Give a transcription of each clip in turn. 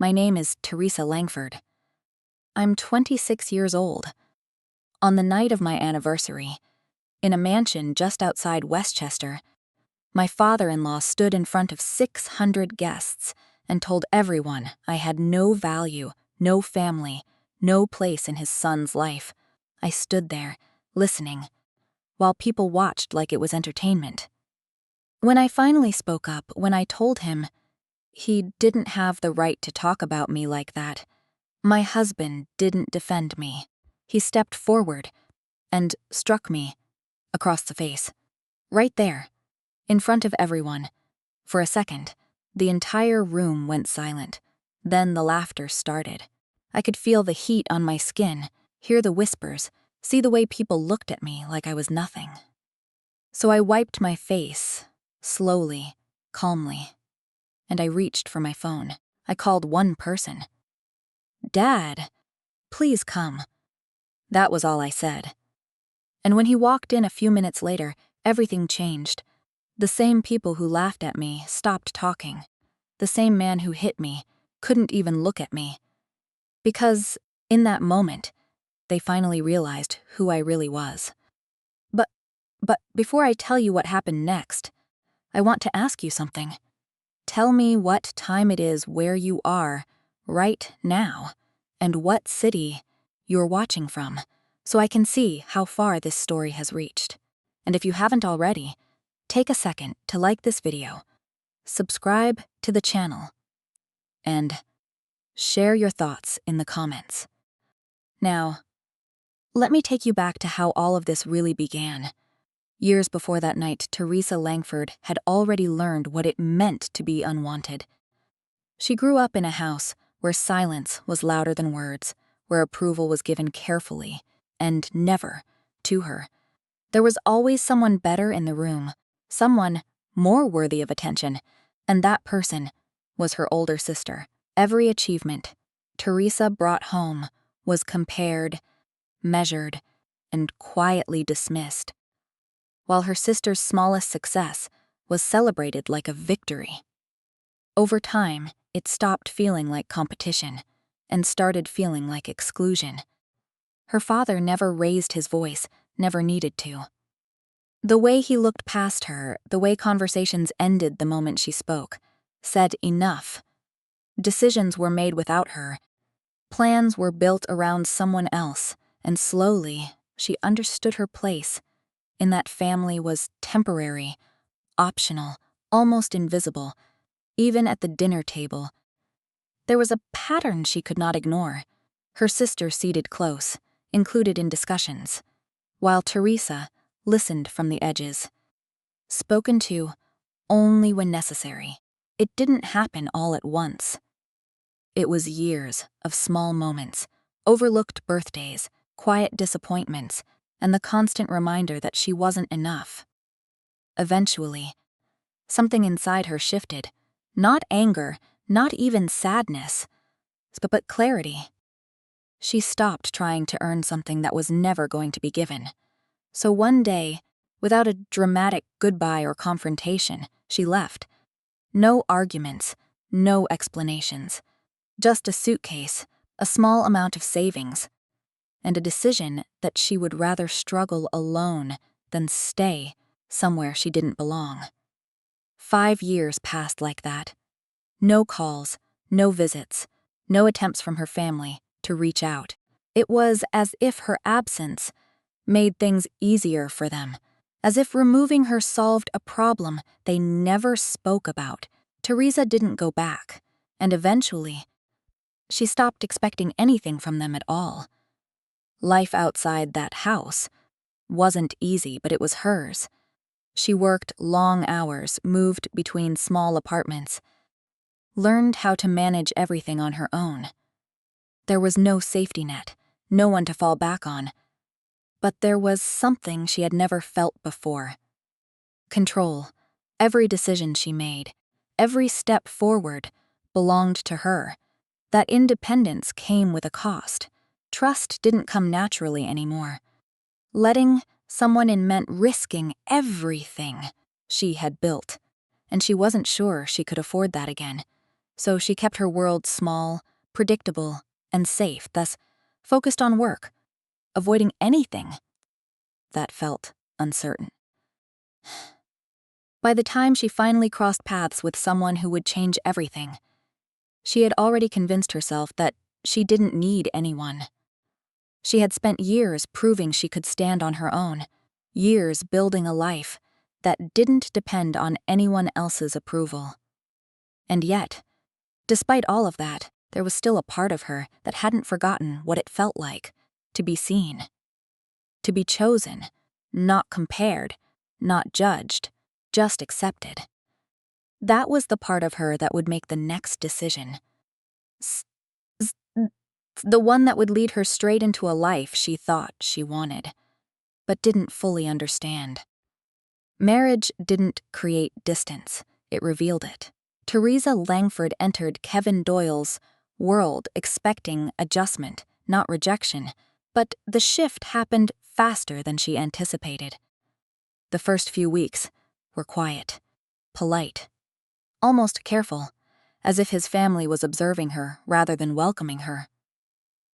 My name is Teresa Langford. I'm 26 years old. On the night of my anniversary, in a mansion just outside Westchester, my father-in-law stood in front of 600 guests and told everyone I had no value, no family, no place in his son's life. I stood there, listening, while people watched like it was entertainment. When I finally spoke up, when I told him he didn't have the right to talk about me like that, my husband didn't defend me. He stepped forward and struck me across the face, right there, in front of everyone. For a second, the entire room went silent. Then the laughter started. I could feel the heat on my skin, hear the whispers, see the way people looked at me like I was nothing. So I wiped my face, slowly, calmly, and I reached for my phone. I called one person. "Dad, please come." That was all I said. And when he walked in a few minutes later, everything changed. The same people who laughed at me stopped talking. The same man who hit me couldn't even look at me. Because, in that moment, they finally realized who I really was. But before I tell you what happened next, I want to ask you something. Tell me what time it is where you are right now, and what city you're watching from, so I can see how far this story has reached. And if you haven't already, take a second to like this video, subscribe to the channel, and share your thoughts in the comments. Now, let me take you back to how all of this really began. Years before that night, Teresa Langford had already learned what it meant to be unwanted. She grew up in a house where silence was louder than words, where approval was given carefully and never to her. There was always someone better in the room, someone more worthy of attention, and that person was her older sister. Every achievement Teresa brought home was compared, measured, and quietly dismissed, while her sister's smallest success was celebrated like a victory. Over time, it stopped feeling like competition and started feeling like exclusion. Her father never raised his voice, never needed to. The way he looked past her, the way conversations ended the moment she spoke, said enough. Decisions were made without her. Plans were built around someone else, and slowly, she understood her place in that family was temporary, optional, almost invisible. Even at the dinner table, there was a pattern she could not ignore. Her sister seated close, included in discussions, while Teresa listened from the edges. Spoken to only when necessary. It didn't happen all at once. It was years of small moments, overlooked birthdays, quiet disappointments, and the constant reminder that she wasn't enough. Eventually, something inside her shifted. Not anger, not even sadness, but clarity. She stopped trying to earn something that was never going to be given. So one day, without a dramatic goodbye or confrontation, she left. No arguments, no explanations. Just a suitcase, a small amount of savings, and a decision that she would rather struggle alone than stay somewhere she didn't belong. 5 years passed like that. No calls, no visits, no attempts from her family to reach out. It was as if her absence made things easier for them, as if removing her solved a problem they never spoke about. Teresa didn't go back, and eventually, she stopped expecting anything from them at all. Life outside that house wasn't easy, but it was hers. She worked long hours, moved between small apartments, learned how to manage everything on her own. There was no safety net, no one to fall back on. But there was something she had never felt before. Control. Every decision she made, every step forward, belonged to her. That independence came with a cost. Trust didn't come naturally anymore. Letting someone in meant risking everything she had built, and she wasn't sure she could afford that again. so she kept her world small, predictable, and safe, thus focused on work, avoiding anything that felt uncertain. By the time she finally crossed paths with someone who would change everything, she had already convinced herself that she didn't need anyone. She had spent years proving she could stand on her own, years building a life that didn't depend on anyone else's approval. And yet, despite all of that, there was still a part of her that hadn't forgotten what it felt like to be seen, to be chosen, not compared, not judged, just accepted. That was the part of her that would make the next decision. The one that would lead her straight into a life she thought she wanted, but didn't fully understand. Marriage didn't create distance, it revealed it. Teresa Langford entered Kevin Doyle's world expecting adjustment, not rejection, but the shift happened faster than she anticipated. The first few weeks were quiet, polite, almost careful, as if his family was observing her rather than welcoming her.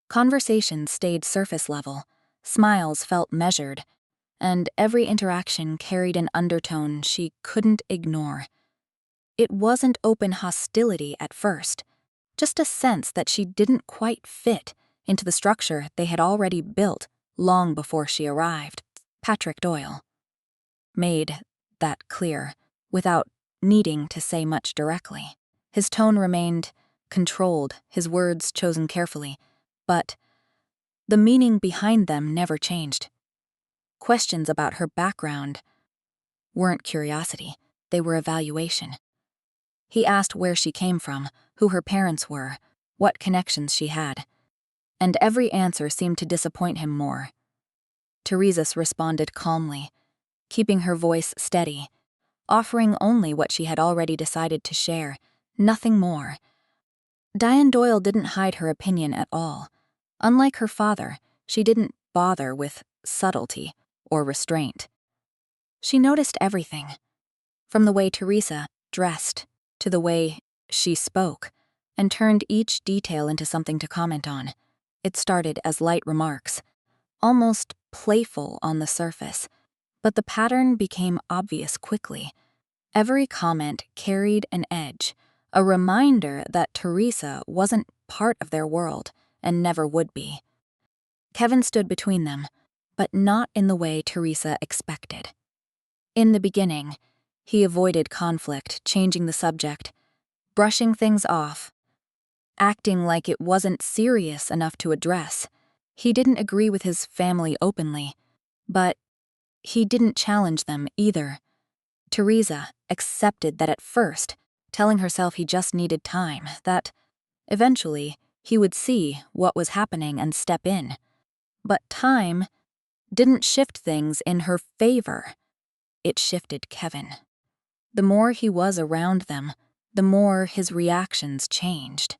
Conversations stayed surface level, smiles felt measured, and every interaction carried an undertone she couldn't ignore. It wasn't open hostility at first, just a sense that she didn't quite fit into the structure they had already built long before she arrived. Patrick Doyle made that clear without needing to say much directly. His tone remained controlled, his words chosen carefully, but the meaning behind them never changed. Questions about her background weren't curiosity, they were evaluation. He asked where she came from, who her parents were, what connections she had, and every answer seemed to disappoint him more. Teresa responded calmly, keeping her voice steady, offering only what she had already decided to share, nothing more. Diane Doyle didn't hide her opinion at all. Unlike her father, she didn't bother with subtlety or restraint. She noticed everything, from the way Teresa dressed to the way she spoke, and turned each detail into something to comment on. It started as light remarks, almost playful on the surface, but the pattern became obvious quickly. Every comment carried an edge, a reminder that Teresa wasn't part of their world and never would be. Kevin stood between them, but not in the way Teresa expected. In the beginning, he avoided conflict, changing the subject, brushing things off, acting like it wasn't serious enough to address. He didn't agree with his family openly, but he didn't challenge them either. Teresa accepted that at first, telling herself he just needed time, that eventually he would see what was happening and step in. But time didn't shift things in her favor. It shifted Kevin. The more he was around them, the more his reactions changed.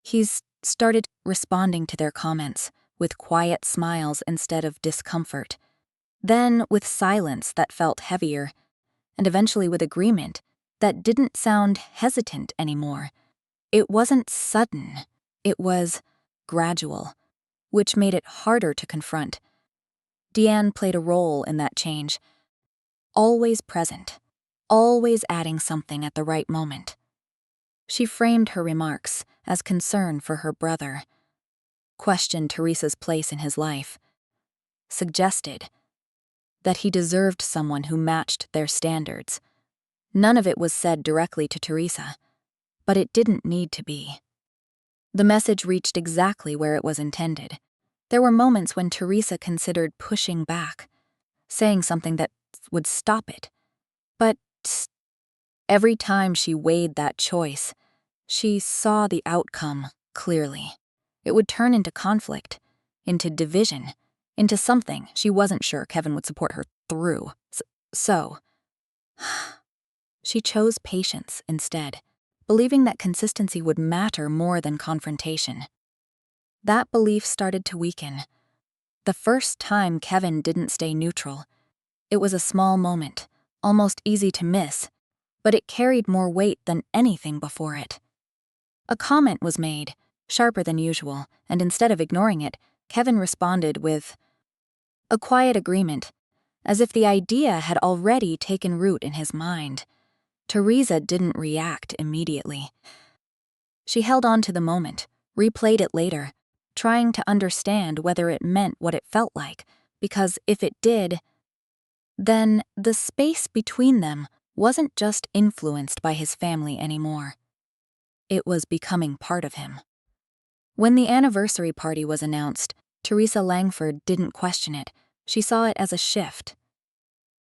He's started responding to their comments with quiet smiles instead of discomfort, then with silence that felt heavier, and eventually with agreement that didn't sound hesitant anymore. It wasn't sudden, it was gradual, which made it harder to confront. Deanne played a role in that change, always present, always adding something at the right moment. She framed her remarks as concern for her brother, questioned Teresa's place in his life, suggested that he deserved someone who matched their standards. None of it was said directly to Teresa, but it didn't need to be. The message reached exactly where it was intended. There were moments when Teresa considered pushing back, saying something that would stop it. But every time she weighed that choice, she saw the outcome clearly. It would turn into conflict, into division, into something she wasn't sure Kevin would support her through. So, she chose patience instead, believing that consistency would matter more than confrontation. That belief started to weaken. The first time Kevin didn't stay neutral, it was a small moment, almost easy to miss, but it carried more weight than anything before it. A comment was made, sharper than usual, and instead of ignoring it, Kevin responded with a quiet agreement, as if the idea had already taken root in his mind. Teresa didn't react immediately. She held on to the moment, replayed it later, trying to understand whether it meant what it felt like, because if it did, then the space between them wasn't just influenced by his family anymore. It was becoming part of him. When the anniversary party was announced, Teresa Langford didn't question it. She saw it as a shift.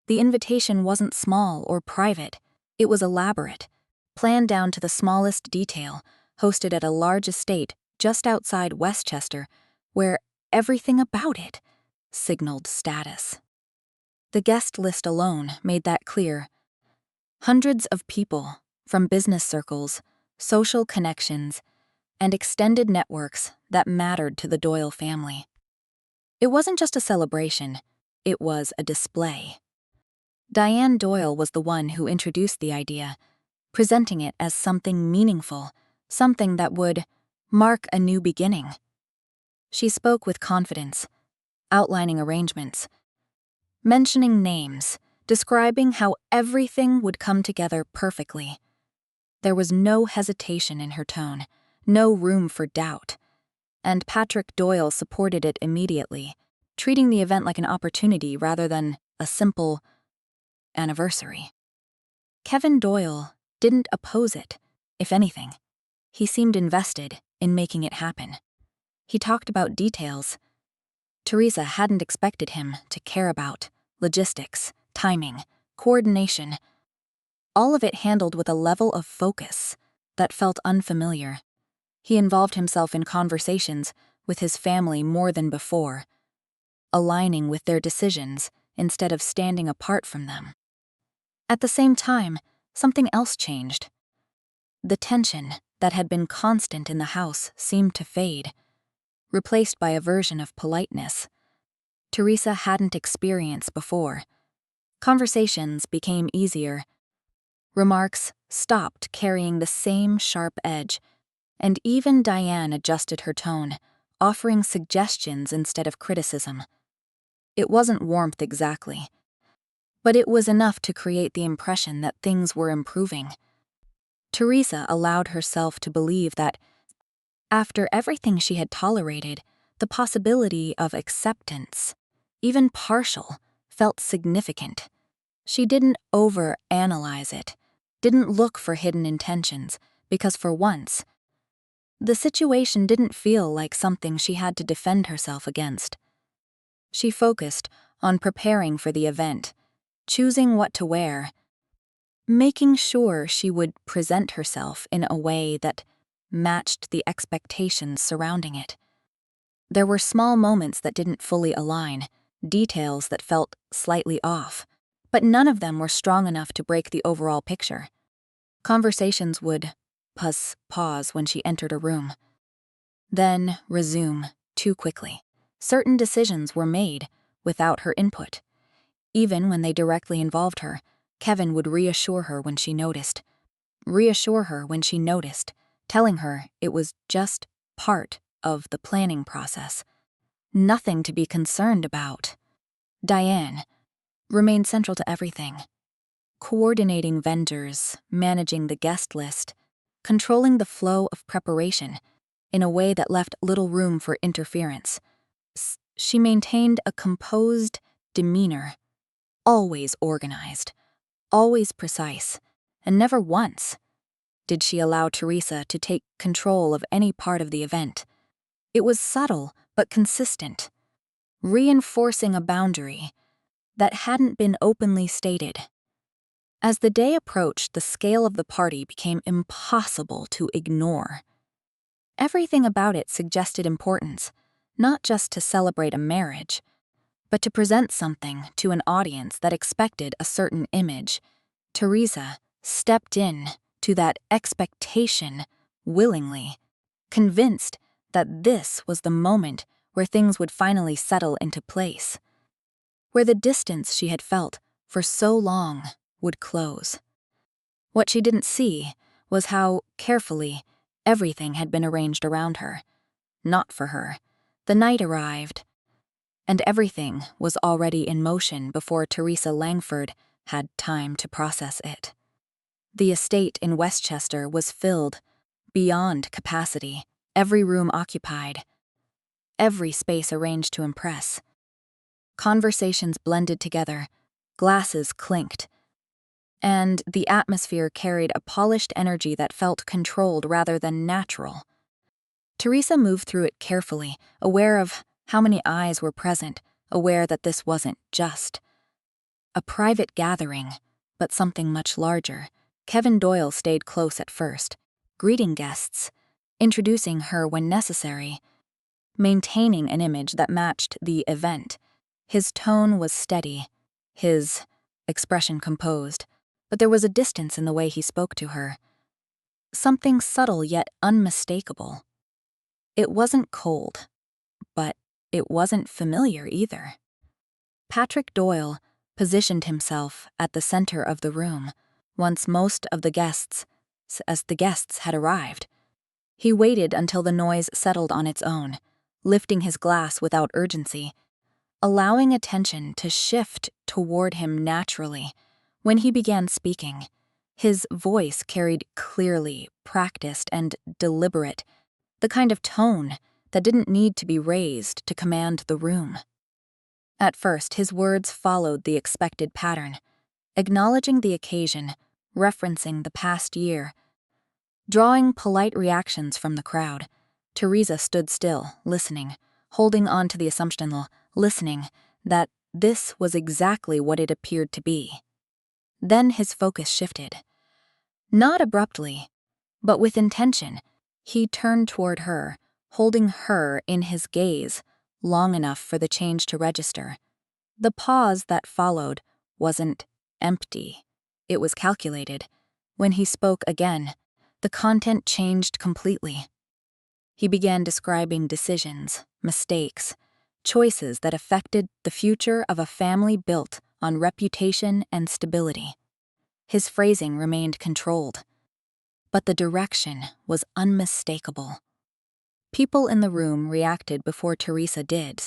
The invitation wasn't small or private. It was elaborate, planned down to the smallest detail, hosted at a large estate just outside Westchester, where everything about it signaled status. The guest list alone made that clear. Hundreds of people, from business circles, social connections, and extended networks that mattered to the Doyle family. It wasn't just a celebration, it was a display. Diane Doyle was the one who introduced the idea, presenting it as something meaningful, something that would mark a new beginning. She spoke with confidence, outlining arrangements, mentioning names, describing how everything would come together perfectly. There was no hesitation in her tone, no room for doubt, and Patrick Doyle supported it immediately, treating the event like an opportunity rather than a simple anniversary. Kevin Doyle didn't oppose it. If anything, he seemed invested in making it happen. He talked about details Teresa hadn't expected him to care about: logistics, timing, coordination, all of it handled with a level of focus that felt unfamiliar. He involved himself in conversations with his family more than before, aligning with their decisions instead of standing apart from them. At the same time, something else changed. The tension that had been constant in the house seemed to fade, replaced by a version of politeness Teresa hadn't experienced before. Conversations became easier. Remarks stopped carrying the same sharp edge, and even Diane adjusted her tone, offering suggestions instead of criticism. It wasn't warmth exactly, but it was enough to create the impression that things were improving. Teresa allowed herself to believe that, after everything she had tolerated, the possibility of acceptance, even partial, felt significant. She didn't overanalyze it, didn't look for hidden intentions, because for once, the situation didn't feel like something she had to defend herself against. She focused on preparing for the event, choosing what to wear, making sure she would present herself in a way that matched the expectations surrounding it. There were small moments that didn't fully align, details that felt slightly off, but none of them were strong enough to break the overall picture. Conversations would pause when she entered a room, then resume too quickly. Certain decisions were made without her input. Even when they directly involved her, Kevin would reassure her when she noticed, telling her it was just part of the planning process, nothing to be concerned about. Diane remained central to everything, coordinating vendors, managing the guest list, controlling the flow of preparation in a way that left little room for interference. She maintained a composed demeanor, always organized, always precise, and never once did she allow Teresa to take control of any part of the event. It was subtle but consistent, reinforcing a boundary that hadn't been openly stated. As the day approached, the scale of the party became impossible to ignore. Everything about it suggested importance, not just to celebrate a marriage, but to present something to an audience that expected a certain image. Teresa stepped in to that expectation willingly, convinced that this was the moment where things would finally settle into place, where the distance she had felt for so long would close. What she didn't see was how carefully Everything had been arranged around her. Not for her. The night arrived, and everything was already in motion before Teresa Langford had time to process it. The estate in Westchester was filled beyond capacity, every room occupied, every space arranged to impress. Conversations blended together, glasses clinked, and the atmosphere carried a polished energy that felt controlled rather than natural. Teresa moved through it carefully, aware of how many eyes were present, aware that this wasn't just a private gathering, but something much larger. Kevin Doyle stayed close at first, greeting guests, introducing her when necessary, maintaining an image that matched the event. His tone was steady, his expression composed, but there was a distance in the way he spoke to her. Something subtle yet unmistakable. It wasn't cold, but it wasn't familiar either. Patrick Doyle positioned himself at the center of the room once most of the guests had arrived. He waited until the noise settled on its own, lifting his glass without urgency, allowing attention to shift toward him naturally. When he began speaking, his voice carried clearly, practiced, and deliberate, the kind of tone that didn't need to be raised to command the room. At first, his words followed the expected pattern, acknowledging the occasion, referencing the past year, drawing polite reactions from the crowd. Teresa stood still, listening, holding on to the assumption, listening, that this was exactly what it appeared to be. Then his focus shifted. Not abruptly, but with intention. He turned toward her, holding her in his gaze long enough for the change to register. The pause that followed wasn't empty. It was calculated. When he spoke again, the content changed completely. He began describing decisions, mistakes, choices that affected the future of a family built on reputation and stability. His phrasing remained controlled, but the direction was unmistakable. People in the room reacted before Teresa did.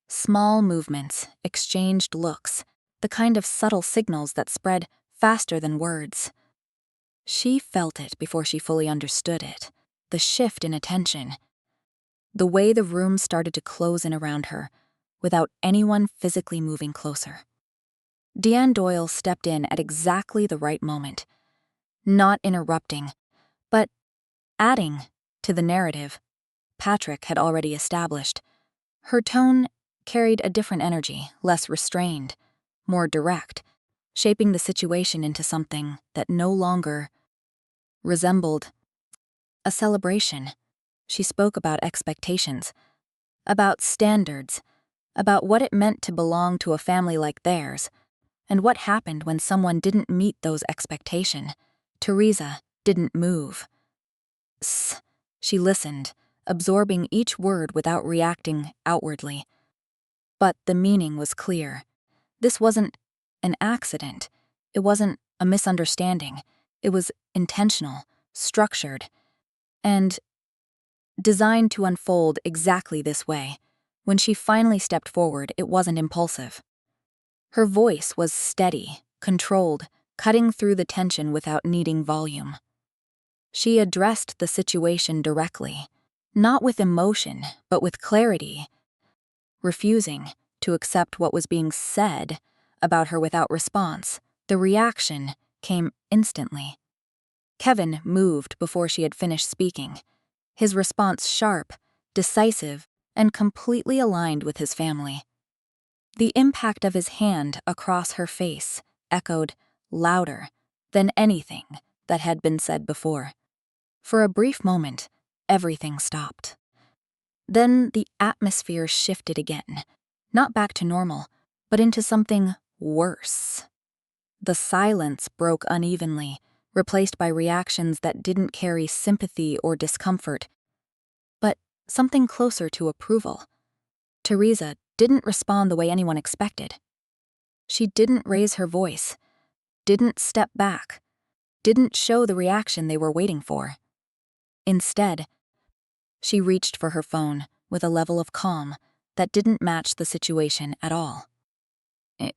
Small movements, exchanged looks, the kind of subtle signals that spread faster than words. She felt it before she fully understood it, the shift in attention, the way the room started to close in around her without anyone physically moving closer. Deanne Doyle stepped in at exactly the right moment, not interrupting, but adding to the narrative Patrick had already established. Her tone carried a different energy, less restrained, more direct, shaping the situation into something that no longer resembled a celebration. She spoke about expectations, about standards, about what it meant to belong to a family like theirs, and what happened when someone didn't meet those expectations. Teresa didn't move. She listened, absorbing each word without reacting outwardly. But the meaning was clear. This wasn't an accident. It wasn't a misunderstanding. It was intentional, structured, and designed to unfold exactly this way. When she finally stepped forward, it wasn't impulsive. Her voice was steady, controlled, cutting through the tension without needing volume. She addressed the situation directly, not with emotion, but with clarity, refusing to accept what was being said about her without response. The reaction came instantly. Kevin moved before she had finished speaking, his response sharp, decisive, and completely aligned with his family. The impact of his hand across her face echoed louder than anything that had been said before. For a brief moment, everything stopped. Then the atmosphere shifted again, not back to normal, but into something worse. The silence broke unevenly, replaced by reactions that didn't carry sympathy or discomfort, but something closer to approval. Teresa didn't respond the way anyone expected. She didn't raise her voice, didn't step back, didn't show the reaction they were waiting for. Instead, she reached for her phone with a level of calm that didn't match the situation at all.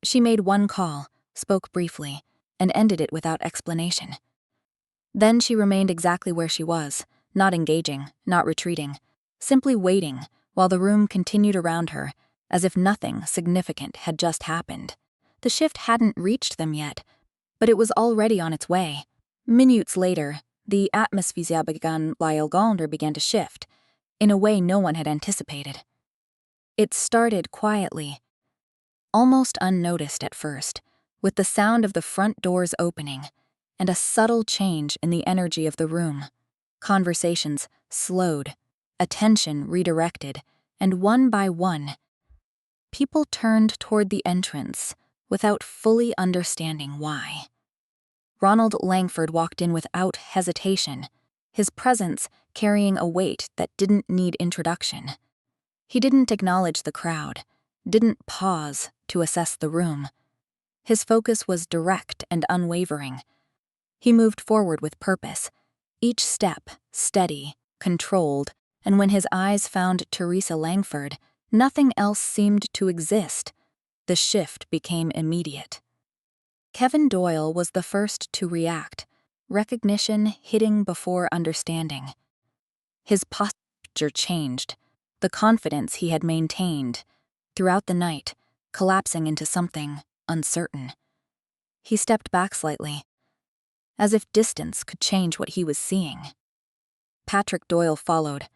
She made one call, spoke briefly, and ended it without explanation. Then she remained exactly where she was, not engaging, not retreating, simply waiting while the room continued around her as if nothing significant had just happened. The shift hadn't reached them yet, but it was already on its way. Minutes later, the atmosphere began to shift, in a way no one had anticipated. It started quietly, almost unnoticed at first, with the sound of the front doors opening and a subtle change in the energy of the room. Conversations slowed, attention redirected, and one by one, people turned toward the entrance without fully understanding why. Ronald Langford walked in without hesitation, his presence carrying a weight that didn't need introduction. He didn't acknowledge the crowd, didn't pause to assess the room. His focus was direct and unwavering. He moved forward with purpose, each step steady, controlled, and when his eyes found Teresa Langford, nothing else seemed to exist. The shift became immediate. Kevin Doyle was the first to react, recognition hitting before understanding. His posture changed, the confidence he had maintained throughout the night collapsing into something uncertain. He stepped back slightly, as if distance could change what he was seeing. Patrick Doyle followed,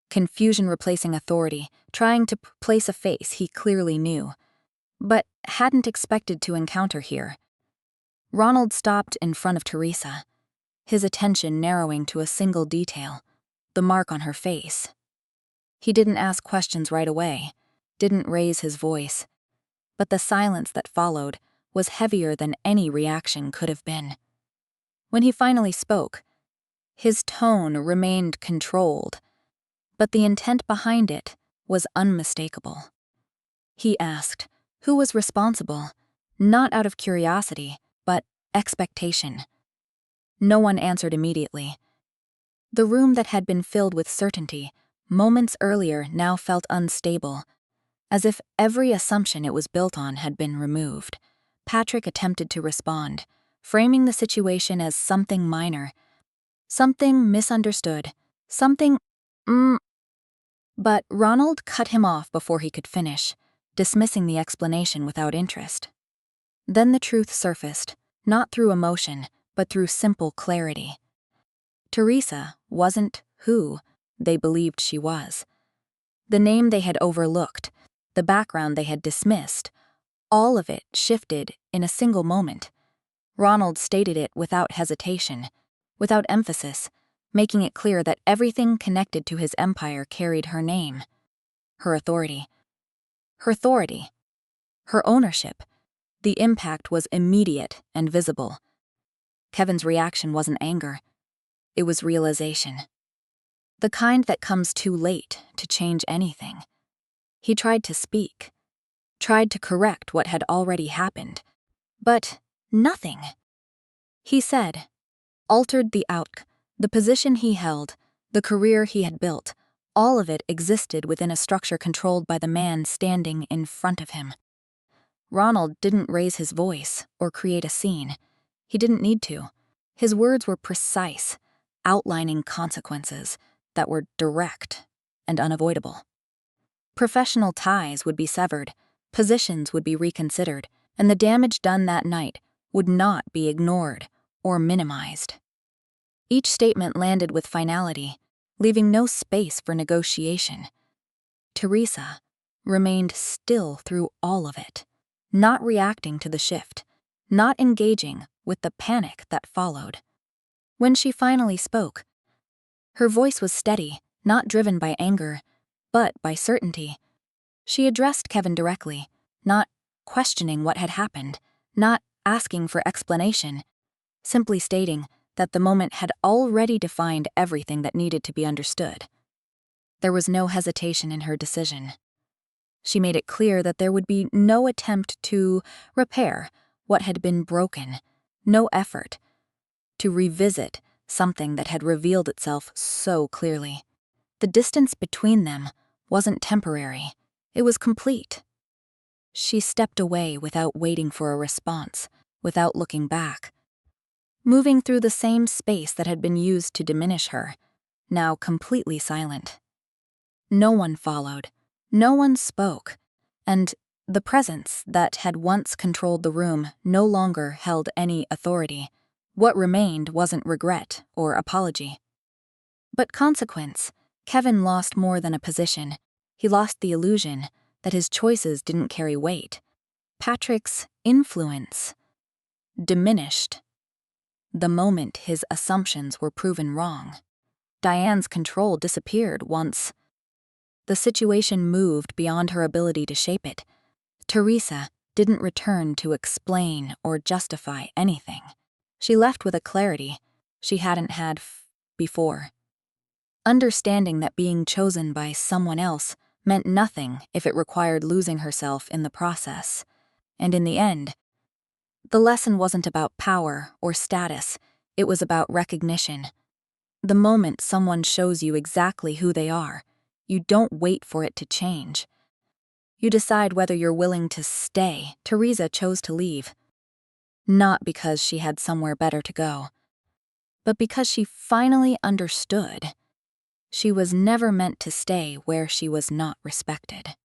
confusion replacing authority, trying to place a face he clearly knew, but hadn't expected to encounter here. Ronald stopped in front of Teresa, his attention narrowing to a single detail, the mark on her face. He didn't ask questions right away, didn't raise his voice, but the silence that followed was heavier than any reaction could have been. When he finally spoke, his tone remained controlled, but the intent behind it was unmistakable. He asked, who was responsible, not out of curiosity, but expectation. No one answered immediately. The room that had been filled with certainty moments earlier now felt unstable, as if every assumption it was built on had been removed. Patrick attempted to respond, framing the situation as something minor, something misunderstood, something but Ronald cut him off before he could finish, dismissing the explanation without interest. Then the truth surfaced, not through emotion, but through simple clarity. Teresa wasn't who they believed she was. The name they had overlooked, the background they had dismissed, all of it shifted in a single moment. Ronald stated it without hesitation, without emphasis, making it clear that everything connected to his empire carried her name, her authority, her ownership. The impact was immediate and visible. Kevin's reaction wasn't anger, it was realization. The kind that comes too late to change anything. He tried to speak, tried to correct what had already happened, but nothing. He said, altered the position he held, the career he had built, all of it existed within a structure controlled by the man standing in front of him. Ronald didn't raise his voice or create a scene. He didn't need to. His words were precise, outlining consequences that were direct and unavoidable. Professional ties would be severed, positions would be reconsidered, and the damage done that night would not be ignored or minimized. Each statement landed with finality, leaving no space for negotiation. Teresa remained still through all of it, not reacting to the shift, not engaging with the panic that followed. When she finally spoke, her voice was steady, not driven by anger, but by certainty. She addressed Kevin directly, not questioning what had happened, not asking for explanation, simply stating that the moment had already defined everything that needed to be understood. There was no hesitation in her decision. She made it clear that there would be no attempt to repair what had been broken, no effort to revisit something that had revealed itself so clearly. The distance between them wasn't temporary, it was complete. She stepped away without waiting for a response, without looking back, moving through the same space that had been used to diminish her, now completely silent. No one followed, no one spoke, and the presence that had once controlled the room no longer held any authority. What remained wasn't regret or apology, but consequence. Kevin lost more than a position. He lost the illusion that his choices didn't carry weight. Patrick's influence diminished the moment his assumptions were proven wrong. Diane's control disappeared once the situation moved beyond her ability to shape it. Teresa didn't return to explain or justify anything. She left with a clarity she hadn't had before. Understanding that being chosen by someone else meant nothing if it required losing herself in the process. And in the end, the lesson wasn't about power or status, it was about recognition. The moment someone shows you exactly who they are, you don't wait for it to change. You decide whether you're willing to stay. Teresa chose to leave, not because she had somewhere better to go, but because she finally understood. She was never meant to stay where she was not respected.